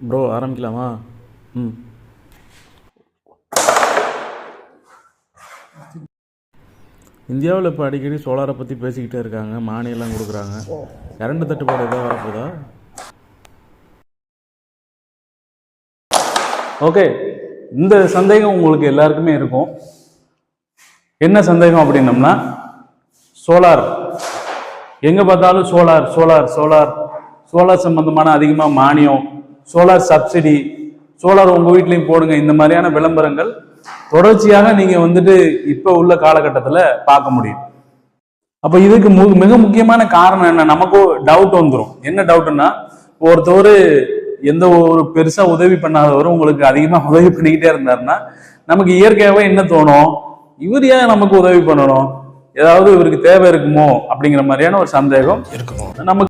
Bro ஆரம்பிக்கலாமா? ம். இந்தியாவில் இப்போ அடிக்கடி சோலாரை பற்றி பேசிக்கிட்டே இருக்காங்க, மானியெல்லாம் கொடுக்குறாங்க. கரண்ட் தட்டுப்பாடு எதாவது வரப்போதா? ஓகே, இந்த சந்தேகம் உங்களுக்கு எல்லாருக்குமே இருக்கும். என்ன சந்தேகம் அப்படின்னம்னா, சோலார் எங்க பார்த்தாலும் சோலார் சோலார் சோலார் சோலார் சம்பந்தமான அதிகமாக மானியம், சோலார் சப்சிடி, சோலார் உங்க வீட்லையும் போடுங்க, இந்த மாதிரியான விளம்பரங்கள் தொடர்ச்சியாக நீங்க இப்ப உள்ள காலகட்டத்தில் பார்க்க முடியும். அப்ப இதுக்கு மிக முக்கியமான காரணம் என்ன? நமக்கு டவுட் வந்துடும். என்ன டவுட்னா, ஒருத்தவர் எந்த ஒரு பெருசா உதவி பண்ணாதவரும் உங்களுக்கு அதிகமா உதவி பண்ணிக்கிட்டே இருந்தாருன்னா நமக்கு இயற்கையாவே என்ன தோணும்? இவர் ஏன் நமக்கு உதவி பண்ணணும், ஏதாவது இவருக்கு தேவை இருக்குமோ அப்படிங்கிற மாதிரியான ஒரு சந்தேகம் இருக்கும் நமக்கு.